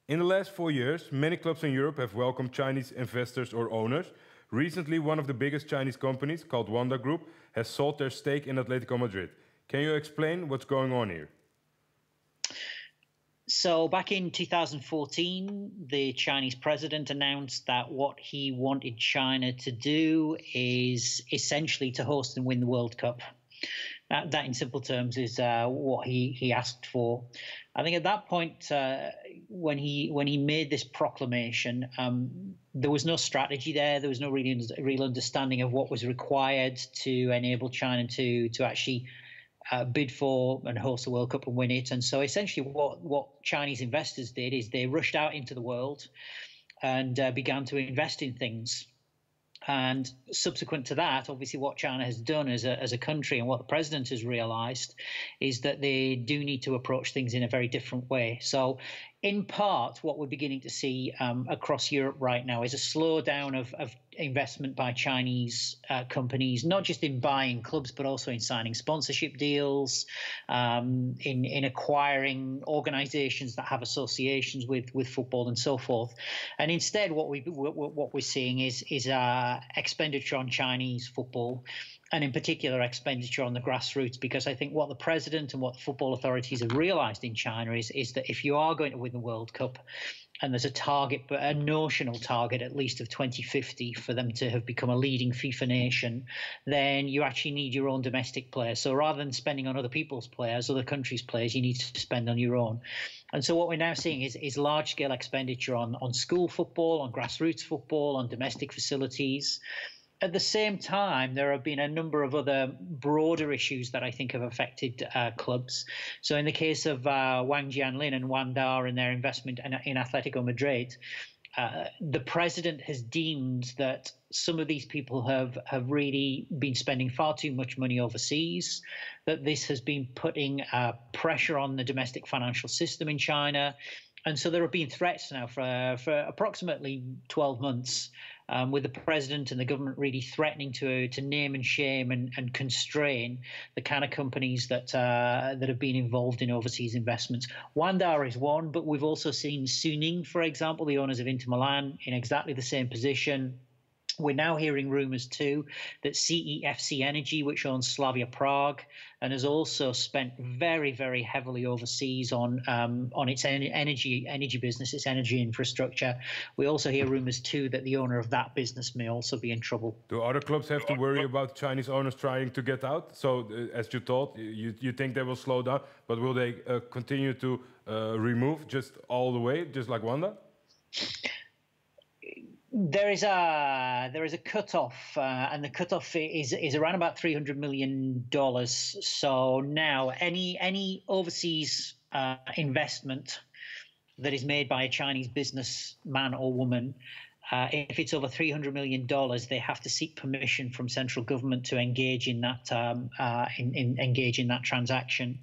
In the last 4 years, many clubs in Europe have welcomed Chinese investors or owners. Recently, one of the biggest Chinese companies, called Wanda Group, has sold their stake in Atletico Madrid. Can you explain what's going on here? So back in 2014, the Chinese president announced that what he wanted China to do is essentially to host and win the World Cup. That in simple terms, is what he asked for. I think at that point, when he made this proclamation, there was no strategy there. There was no real understanding of what was required to enable China to actually bid for and host the World Cup and win it. And so essentially what Chinese investors did is they rushed out into the world and began to invest in things. And subsequent to that, obviously what China has done as a country and what the president has realized is that they do need to approach things in a very different way. So in part, what we're beginning to see across Europe right now is a slowdown of investment by Chinese companies, not just in buying clubs, but also in signing sponsorship deals, in acquiring organizations that have associations with football and so forth. And instead, what we're seeing is expenditure on Chinese football, and in particular expenditure on the grassroots, because I think what the president and what the football authorities have realized in China is that if you are going to win the World Cup, and there's a target, but a notional target at least of 2050 for them to have become a leading FIFA nation, then you actually need your own domestic players. So rather than spending on other people's players, other countries' players, you need to spend on your own. And so what we're now seeing is large-scale expenditure on school football, on grassroots football, on domestic facilities. At the same time, there have been a number of other broader issues that I think have affected clubs. So in the case of Wan Jianling and Wanda and their investment in Atletico Madrid, the president has deemed that some of these people have really been spending far too much money overseas, that this has been putting pressure on the domestic financial system in China. And so there have been threats now for approximately 12 months, with the president and the government really threatening to name and shame and constrain the kind of companies that have been involved in overseas investments. Wanda is one, but we've also seen Suning, for example, the owners of Inter Milan, in exactly the same position. We're now hearing rumours too that CEFC Energy, which owns Slavia Prague and has also spent very, very heavily overseas on its energy business, its energy infrastructure. We also hear rumours too that the owner of that business may also be in trouble. Do other clubs have to worry about Chinese owners trying to get out? So, as you told, you think they will slow down, but will they continue to remove just all the way, just like Wanda? There is a cutoff, and the cutoff is around about $300 million. So now any overseas investment that is made by a Chinese businessman or woman, if it's over $300 million, they have to seek permission from central government to engage in that engage in that transaction.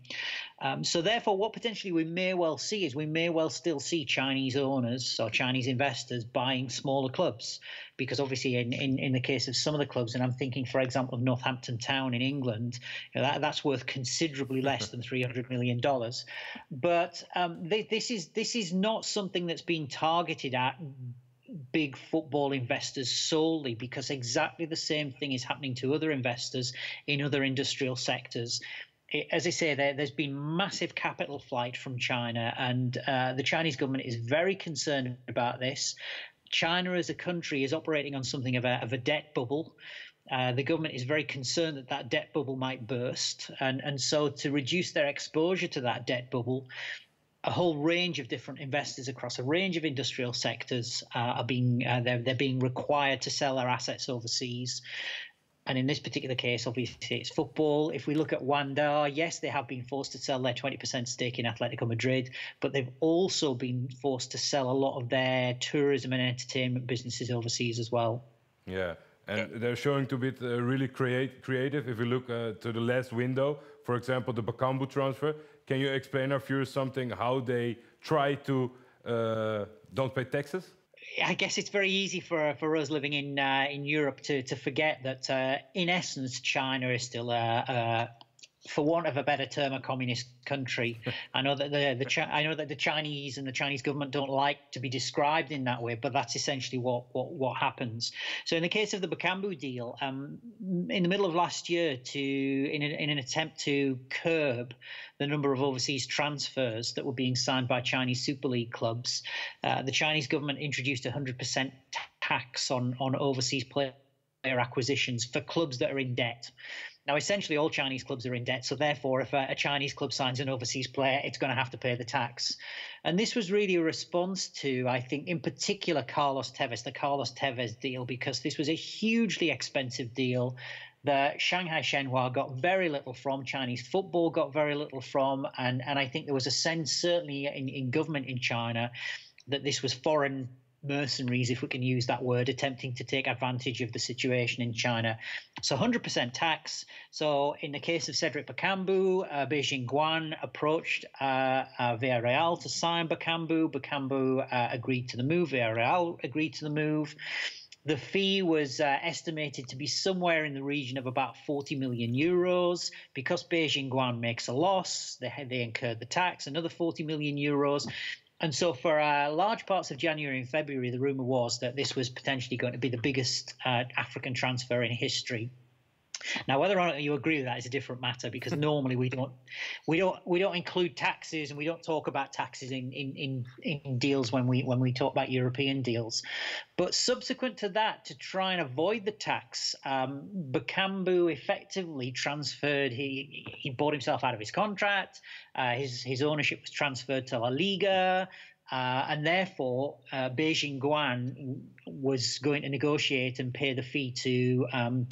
So therefore, what potentially we may well see is we may well still see Chinese owners or Chinese investors buying smaller clubs, because obviously in the case of some of the clubs, and I'm thinking, for example, of Northampton Town in England, that's worth considerably less than $300 million. But this is not something that's been targeted at big football investors solely, because exactly the same thing is happening to other investors in other industrial sectors. As I say, there's been massive capital flight from China, and the Chinese government is very concerned about this. China as a country is operating on something of a debt bubble. The government is very concerned that that debt bubble might burst, and so to reduce their exposure to that debt bubble, a whole range of different investors across a range of industrial sectors are being required to sell their assets overseas. And in this particular case, obviously, it's football. If we look at Wanda, yes, they have been forced to sell their 20% stake in Atletico Madrid, but they've also been forced to sell a lot of their tourism and entertainment businesses overseas as well. Yeah, and they're showing to be really creative. If you look to the last window, for example, the Bakambu transfer, can you explain our viewers something, how they try to don't pay taxes? I guess it's very easy for us living in Europe to forget that in essence China is still a for want of a better term, a communist country. I know that the Chinese and the Chinese government don't like to be described in that way, but that's essentially what happens. So in the case of the Bakambu deal, in the middle of last year, in an attempt to curb the number of overseas transfers that were being signed by Chinese Superleague clubs, the Chinese government introduced 100% tax on overseas player acquisitions for clubs that are in debt. Now, essentially, all Chinese clubs are in debt. So therefore, if a Chinese club signs an overseas player, it's going to have to pay the tax. And this was really a response to, I think, in particular, the Carlos Tevez deal, because this was a hugely expensive deal that Shanghai Shenhua got very little from, Chinese football got very little from. And I think there was a sense, certainly in government in China, that this was foreign mercenaries, if we can use that word, attempting to take advantage of the situation in China. So 100% tax. So in the case of Cedric Bakambu, Beijing Guan approached Villarreal to sign Bakambu. Bakambu agreed to the move. Villarreal agreed to the move. The fee was estimated to be somewhere in the region of about 40 million euros. Because Beijing Guan makes a loss, they incurred the tax, another 40 million euros. And so for large parts of January and February, the rumor was that this was potentially going to be the biggest African transfer in history. Now, whether or not you agree with that is a different matter, because normally we don't include taxes, and we don't talk about taxes in deals when we talk about European deals. But subsequent to that, to try and avoid the tax, Bakambu effectively transferred. He bought himself out of his contract. His ownership was transferred to La Liga. And therefore, Beijing Guan was going to negotiate and pay the fee to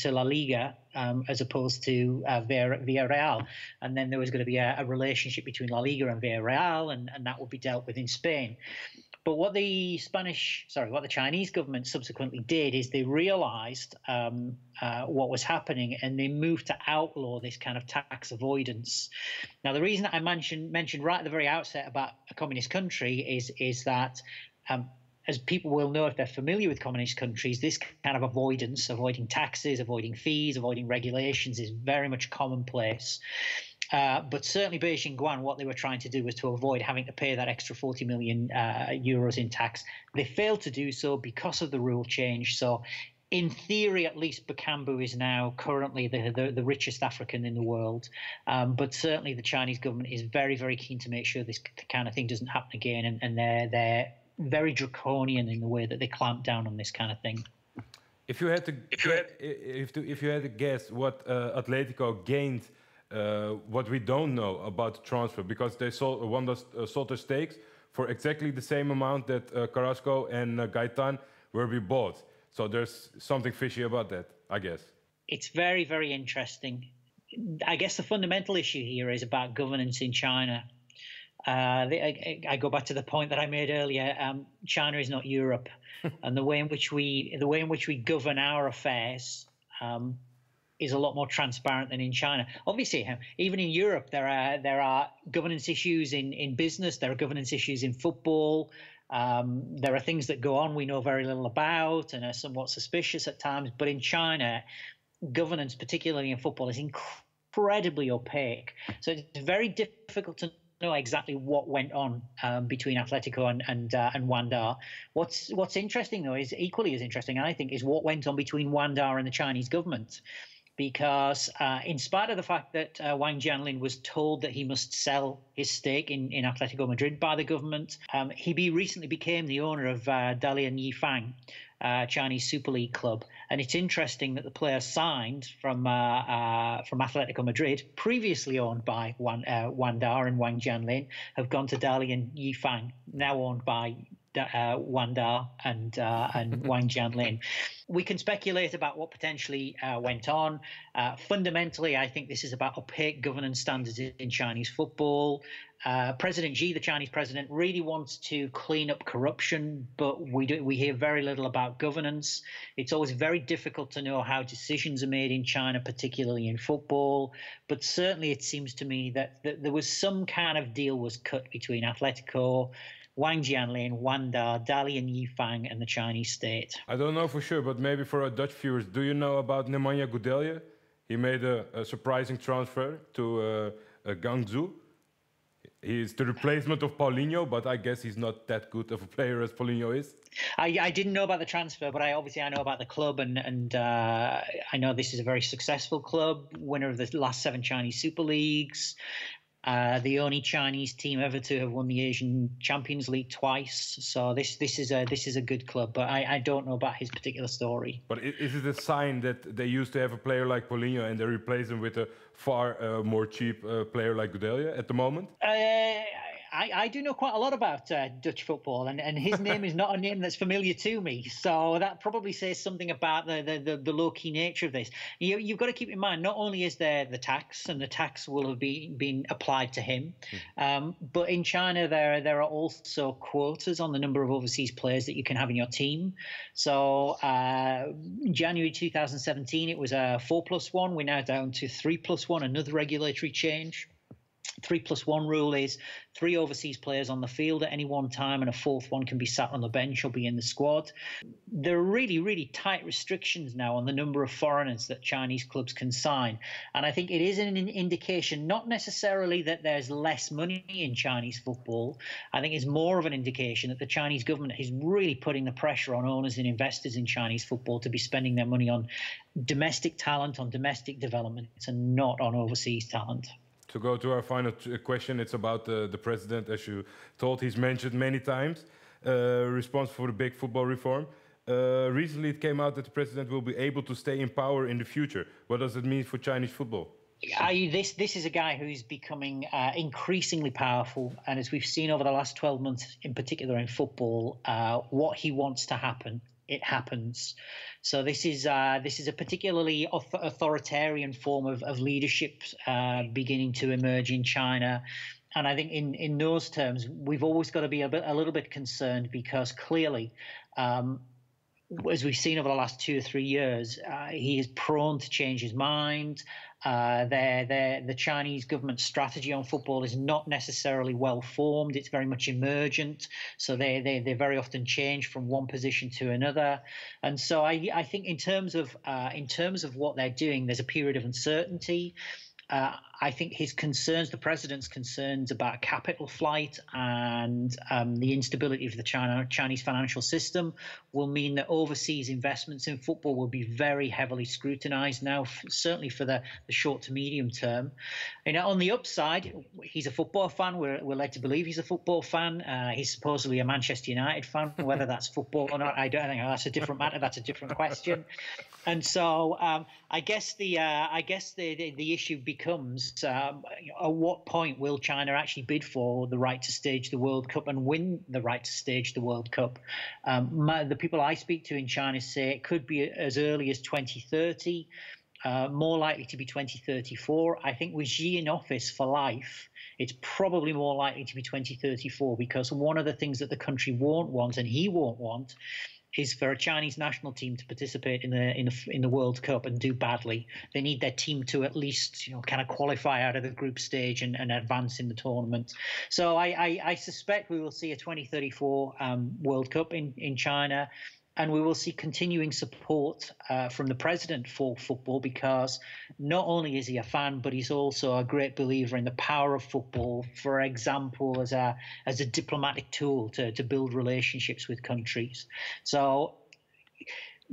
La Liga as opposed to Villarreal. And then there was going to be a relationship between La Liga and Villarreal, and that would be dealt with in Spain. But what the Chinese government subsequently did is they realized what was happening, and they moved to outlaw this kind of tax avoidance. Now, the reason that I mentioned right at the very outset about a communist country is that, as people will know if they're familiar with communist countries, this kind of avoidance, avoiding taxes, avoiding fees, avoiding regulations, is very much commonplace. But certainly Beijing Guan, what they were trying to do was to avoid having to pay that extra 40 million euros in tax. They failed to do so because of the rule change. So in theory, at least, Bakambu is now currently the richest African in the world. But certainly the Chinese government is very, very keen to make sure this kind of thing doesn't happen again. And they're very draconian in the way that they clamp down on this kind of thing. If you had to guess what Atletico gained, what we don't know about the transfer, because they sold their stakes for exactly the same amount that Carrasco and Gaetan were bought. So there's something fishy about that, I guess. It's very, very interesting. I guess the fundamental issue here is about governance in China. I go back to the point that I made earlier. China is not Europe, and the way in which we govern our affairs is a lot more transparent than in China. Obviously, even in Europe, there are governance issues in business. There are governance issues in football. There are things that go on we know very little about and are somewhat suspicious at times. But in China, governance, particularly in football, is incredibly opaque. So it's very difficult to know exactly what went on between Atletico and Wanda. What's interesting, though, is equally as interesting, I think, is what went on between Wanda and the Chinese government. Because in spite of the fact that Wan Jianling was told that he must sell his stake in Atletico Madrid by the government, he recently became the owner of Dalian Yifang, Chinese Superleague club. And it's interesting that the players signed from Atletico Madrid, previously owned by Wanda and Wan Jianling, have gone to Dalian Yifang, now owned by Wanda and Wan Jianling. We can speculate about what potentially went on. Fundamentally, I think this is about opaque governance standards in Chinese football. President Xi, the Chinese president, really wants to clean up corruption, but we hear very little about governance. It's always very difficult to know how decisions are made in China, particularly in football. But certainly it seems to me that there was some kind of deal was cut between Atletico, Wan Jianling, Wanda, Dalian Yifang, and the Chinese state. I don't know for sure, but maybe for our Dutch viewers, do you know about Nemanja Goudelje? He made a surprising transfer to Guangzhou. He's the replacement of Paulinho, but I guess he's not that good of a player as Paulinho is. I didn't know about the transfer, but I know about the club, and I know this is a very successful club, winner of the last 7 Chinese Superleagues, the only Chinese team ever to have won the Asian Champions League twice. So this is a good club, but I don't know about his particular story. But is it a sign that they used to have a player like Paulinho and they replace him with a far more cheap player like Goudelia at the moment? I do know quite a lot about Dutch football, and his name is not a name that's familiar to me. So that probably says something about the low-key nature of this. You've got to keep in mind, not only is there the tax, and the tax will have been applied to him, but in China there are also quotas on the number of overseas players that you can have in your team. So January 2017, it was a 4+1. We're now down to 3+1, another regulatory change. 3+1 rule is 3 overseas players on the field at any one time, and a 4th one can be sat on the bench or be in the squad. There are really, really tight restrictions now on the number of foreigners that Chinese clubs can sign. And I think it is an indication, not necessarily that there's less money in Chinese football. I think it's more of an indication that the Chinese government is really putting the pressure on owners and investors in Chinese football to be spending their money on domestic talent, on domestic development, and not on overseas talent. To go to our final question, it's about the president. As you told, he's mentioned many times, responsible for the big football reform. Recently, it came out that the president will be able to stay in power in the future. What does it mean for Chinese football? This is a guy who's becoming increasingly powerful, and as we've seen over the last 12 months, in particular in football, what he wants to happen, it happens. So this is a particularly authoritarian form of leadership beginning to emerge in China. And I think in those terms, we've always got to be a little bit concerned, because clearly, as we've seen over the last 2 or 3 years, he is prone to change his mind. The Chinese government strategy on football is not necessarily well formed. It's very much emergent, so they very often change from one position to another. And so I think in terms of what they're doing, there's a period of uncertainty. I think his concerns, the president's concerns about capital flight and the instability of the Chinese financial system will mean that overseas investments in football will be very heavily scrutinized now, certainly for the short to medium term. On the upside, he's a football fan. We're led to believe he's a football fan. He's supposedly a Manchester United fan. Whether that's football or not, I don't think that's a different matter. That's a different question. And so I guess the issue becomes, at what point will China actually bid for the right to stage the World Cup and win the right to stage the World Cup? The people I speak to in China say it could be as early as 2030, more likely to be 2034. I think with Xi in office for life, it's probably more likely to be 2034, because one of the things that the country won't want, and he won't want, is for a Chinese national team to participate in the World Cup and do badly. They need their team to at least kind of qualify out of the group stage and advance in the tournament. So I suspect we will see a 2034 World Cup in China. And we will see continuing support from the president for football, because not only is he a fan, but he's also a great believer in the power of football, for example, as a diplomatic tool to build relationships with countries. So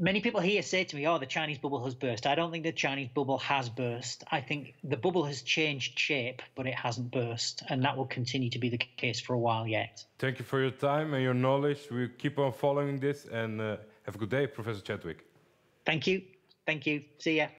many people here say to me, the Chinese bubble has burst. I don't think the Chinese bubble has burst. I think the bubble has changed shape, but it hasn't burst. And that will continue to be the case for a while yet. Thank you for your time and your knowledge. We'll keep on following this, and have a good day, Professor Chadwick. Thank you. See ya.